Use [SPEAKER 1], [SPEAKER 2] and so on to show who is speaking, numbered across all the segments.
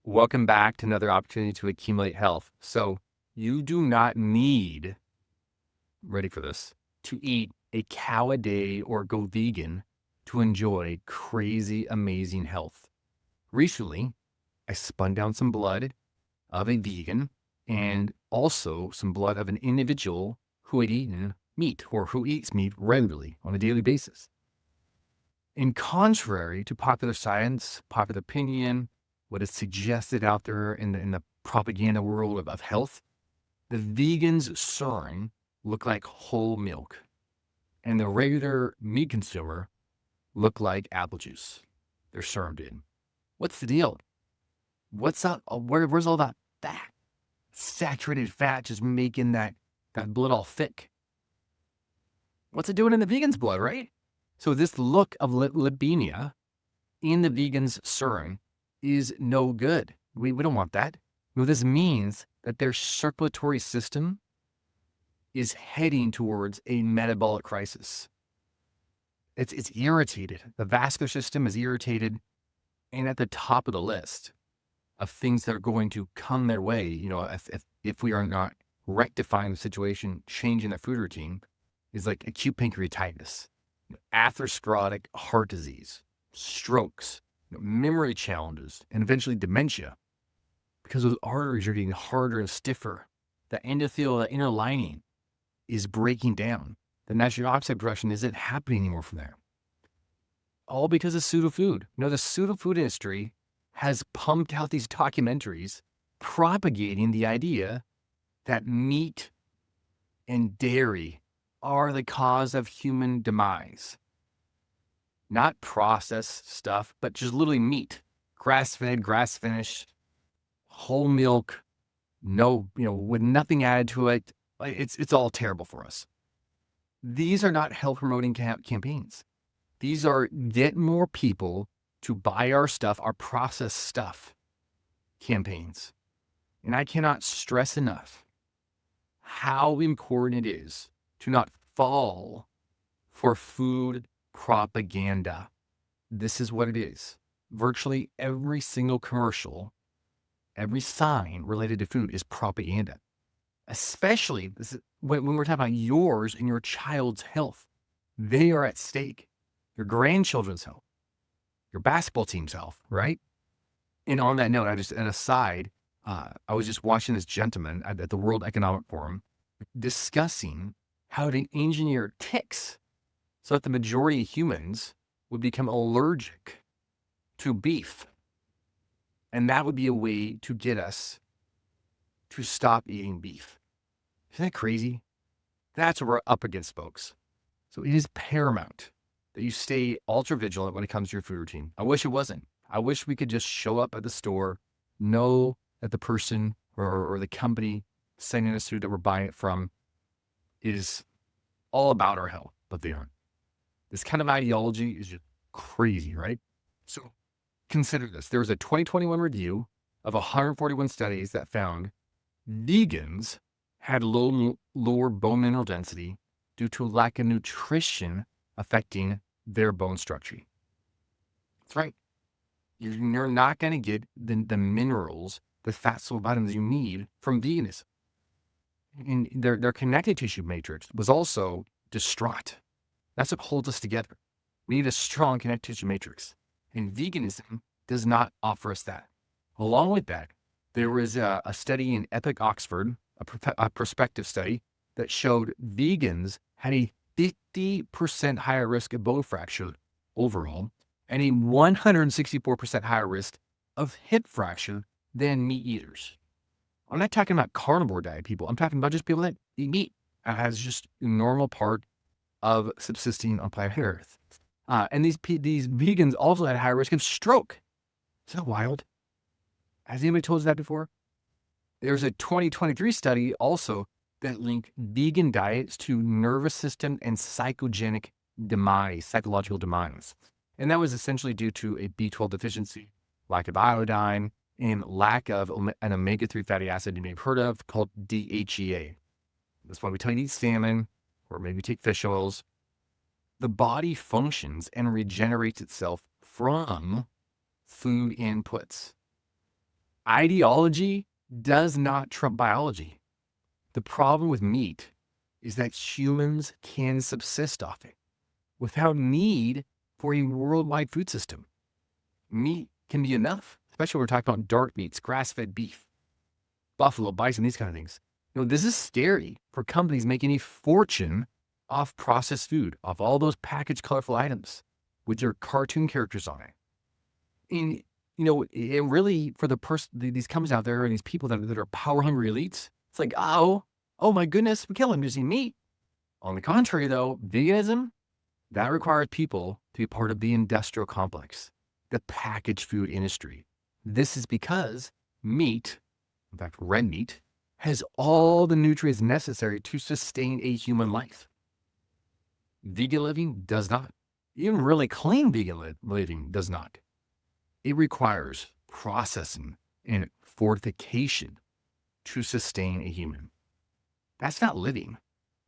[SPEAKER 1] Welcome back to another opportunity to accumulate health. So, you do not need, ready for this, to eat a cow a day or go vegan to enjoy crazy, amazing health. Recently, I spun down some blood of a vegan and also some blood of an individual who had eaten meat or who eats meat regularly on a daily basis. In contrary to popular science, popular opinion, what is suggested out there in the propaganda world of health, the vegan's serum look like whole milk, and the regular meat consumer look like apple juice. They're serumed in. What's the deal? What's up? Where's all that fat? Saturated fat just making that blood all thick. What's it doing in the vegan's blood, right? So this look of lipemia in the vegan's serum is no good. We don't want that. Well, this means that their circulatory system is heading towards a metabolic crisis. It's irritated. The vascular system is irritated and at the top of the list of things that are going to come their way, if we are not rectifying the situation, changing their food routine, is like acute pancreatitis, atherosclerotic heart disease, strokes, memory challenges, and eventually dementia, because those arteries are getting harder and stiffer. The endothelial, the inner lining, is breaking down. The nitric oxide production isn't happening anymore from there. All because of pseudo-food. The pseudo-food industry has pumped out these documentaries propagating the idea that meat and dairy are the cause of human demise. Not processed stuff, but just literally meat. Grass-fed, grass-finished, whole milk, with nothing added to it. It's all terrible for us. These are not health-promoting campaigns. These are get more people to buy our stuff, our processed stuff campaigns. And I cannot stress enough how important it is to not fall for food propaganda. This is what it is. Virtually every single commercial, every sign related to food is propaganda. Especially when we're talking about yours and your child's health. They are at stake. Your grandchildren's health, your basketball team's health, right? And on that note, an aside, I was just watching this gentleman at the World Economic Forum discussing how to engineer ticks so that the majority of humans would become allergic to beef. And that would be a way to get us to stop eating beef. Isn't that crazy? That's what we're up against, folks. So it is paramount that you stay ultra vigilant when it comes to your food routine. I wish it wasn't. I wish we could just show up at the store, know that the person or the company sending us food that we're buying it from is all about our health, but they aren't. This kind of ideology is just crazy, right? So consider this. There was a 2021 review of 141 studies that found vegans had lower bone mineral density due to a lack of nutrition affecting their bone structure. That's right. You're not going to get the minerals, the fat soluble vitamins you need from veganism. And their connective tissue matrix was also distraught. That's what holds us together. We need a strong connective tissue matrix. And veganism does not offer us that. Along with that, there was a study in Epic Oxford, a prospective study, that showed vegans had a 50% higher risk of bone fracture overall, and a 164% higher risk of hip fracture than meat eaters. I'm not talking about carnivore diet people. I'm talking about just people that eat meat as just a normal part of subsisting on planet Earth. And these vegans also had a higher risk of stroke. Is that wild? Has anybody told us that before? There's a 2023 study also that linked vegan diets to nervous system and psychogenic demise, psychological demise. And that was essentially due to a B12 deficiency, lack of iodine, and lack of an omega-3 fatty acid you may have heard of called DHEA. That's why we tell you to eat salmon or maybe take fish oils. The body functions and regenerates itself from food inputs. Ideology does not trump biology. The problem with meat is that humans can subsist off it without need for a worldwide food system. Meat can be enough, especially when we're talking about dark meats, grass-fed beef, buffalo, bison, these kind of things. This is scary for companies making a fortune off processed food, off all those packaged colorful items with their cartoon characters on it. And, it really, for these companies out there and these people that are power hungry elites, it's like, oh my goodness, we kill them just eat meat. On the contrary, though, veganism, that requires people to be part of the industrial complex, the packaged food industry. This is because meat, in fact, red meat, has all the nutrients necessary to sustain a human life. Vegan living does not. Even really clean vegan living does not. It requires processing and fortification to sustain a human. That's not living.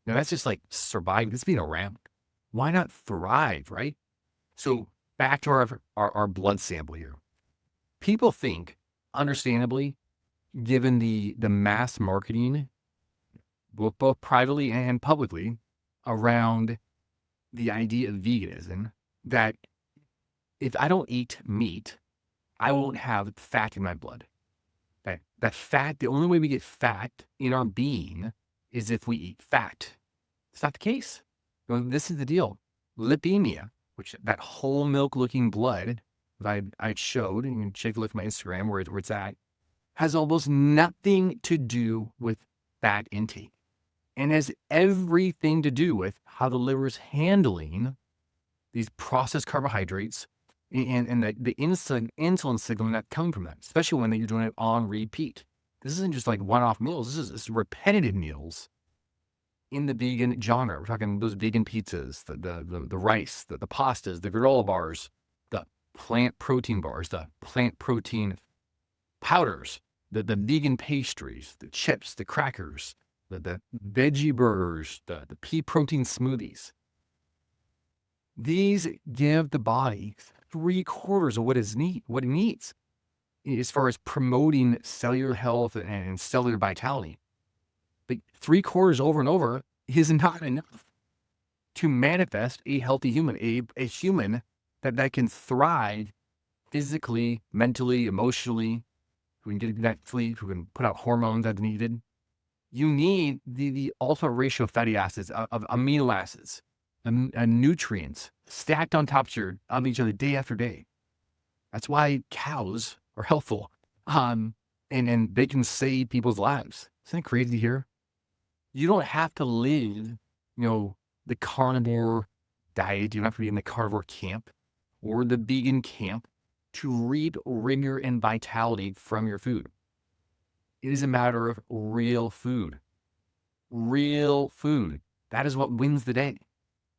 [SPEAKER 1] That's just like surviving. That's being around. Why not thrive, right? So back to our blood sample here. People think, understandably, given the mass marketing, both privately and publicly, around the idea of veganism, that if I don't eat meat, I won't have fat in my blood. That fat, the only way we get fat in our being is if we eat fat. It's not the case. This is the deal. Lipemia, which that whole milk looking blood that I showed, and you can take a look at my Instagram where it's at, has almost nothing to do with fat intake and has everything to do with how the liver is handling these processed carbohydrates and the insulin signal that come from that, especially when you're doing it on repeat. This isn't just like one-off meals. This is repetitive meals in the vegan genre. We're talking those vegan pizzas, the rice, the pastas, the granola bars, the plant protein bars, the plant protein powders, the vegan pastries, the chips, the crackers, the veggie burgers, the pea protein smoothies. These give the body 3/4 of what it needs as far as promoting cellular health and cellular vitality. But 3/4 over and over is not enough to manifest a healthy human, a human that can thrive physically, mentally, emotionally, who can get that sleep, who can put out hormones as needed. You need the ultimate ratio of fatty acids, of amino acids, and nutrients stacked on top of each other day after day. That's why cows are helpful, and they can save people's lives. Isn't that crazy here? You don't have to live, the carnivore diet. You don't have to be in the carnivore camp or the vegan camp to reap rigor and vitality from your food. It is a matter of real food. Real food. That is what wins the day.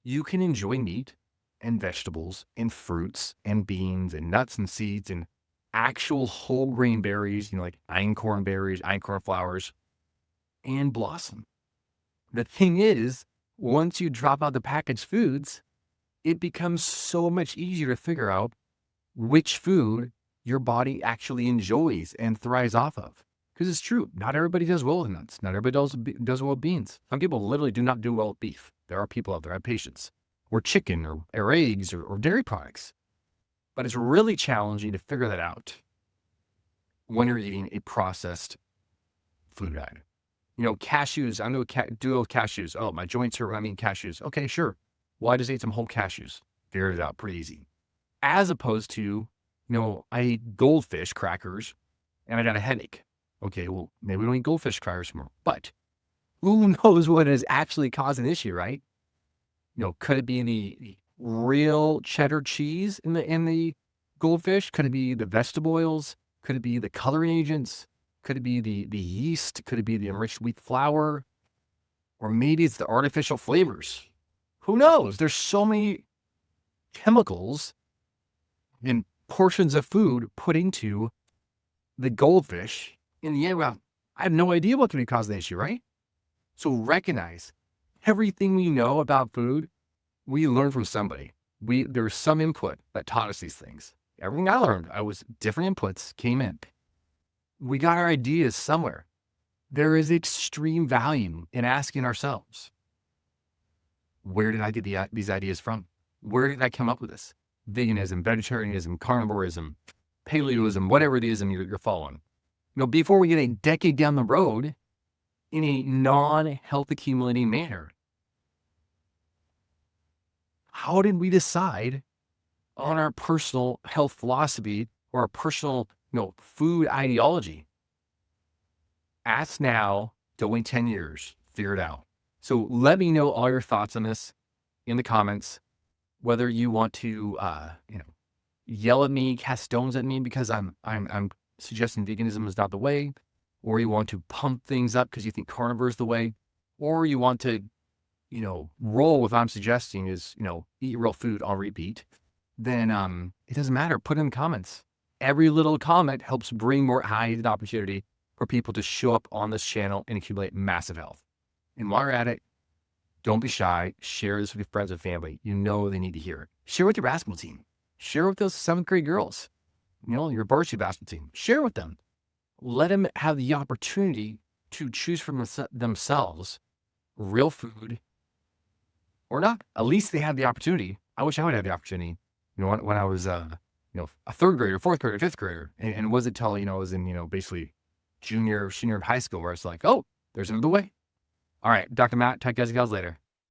[SPEAKER 1] You can enjoy meat and vegetables and fruits and beans and nuts and seeds and actual whole grain berries, like einkorn berries, einkorn flowers, and blossom. The thing is, once you drop out the packaged foods, it becomes so much easier to figure out which food your body actually enjoys and thrives off of. Because it's true, not everybody does well with nuts. Not everybody does well with beans. Some people literally do not do well with beef. There are people out there who have patience. Or chicken, or eggs, or dairy products. But it's really challenging to figure that out when you're eating a processed food item. Cashews, I'm going to do with cashews. Oh, my joints hurt when I'm eating cashews. Okay, sure. Well, I just ate some whole cashews. Figured it out pretty easy. As opposed to, I ate goldfish crackers and I got a headache. Okay, well, maybe we don't eat goldfish crackers anymore. But who knows what is actually causing the issue, right? Could it be the real cheddar cheese in the goldfish? Could it be the vegetable oils? Could it be the coloring agents? Could it be the yeast? Could it be the enriched wheat flour? Or maybe it's the artificial flavors. Who knows? There's so many chemicals and portions of food put into the goldfish. In the end, well, I have no idea what could be causing the issue, right? So recognize everything we know about food, we learned from somebody. There's some input that taught us these things. Everything I learned, different inputs came in. we got our ideas somewhere. There is extreme value in asking ourselves, where did I get these ideas from? Where did I come up with this? Veganism, vegetarianism, carnivorism, paleoism, whatever it is you're following. Before we get a decade down the road in a non-health accumulating manner, how did we decide on our personal health philosophy or our personal, food ideology? Ask now, don't wait 10 years, figure it out. So let me know all your thoughts on this in the comments, whether you want to, yell at me, cast stones at me because I'm suggesting veganism is not the way, or you want to pump things up because you think carnivore is the way, or you want to, roll with what I'm suggesting is, eat real food on repeat, then it doesn't matter. Put it in the comments. Every little comment helps bring more eyes and opportunity for people to show up on this channel and accumulate massive health. And while you're at it, don't be shy. Share this with your friends and family. You know they need to hear it. Share with your basketball team. Share with those 7th grade girls. Your varsity basketball team. Share with them. Let them have the opportunity to choose for themselves real food or not. At least they have the opportunity. I wish I would have the opportunity. When I was, a 3rd grader, 4th grader, 5th grader, and was it till, I was in, basically junior, senior of high school where it's like, oh, there's another way. All right, Dr. Matt, talk to you guys later.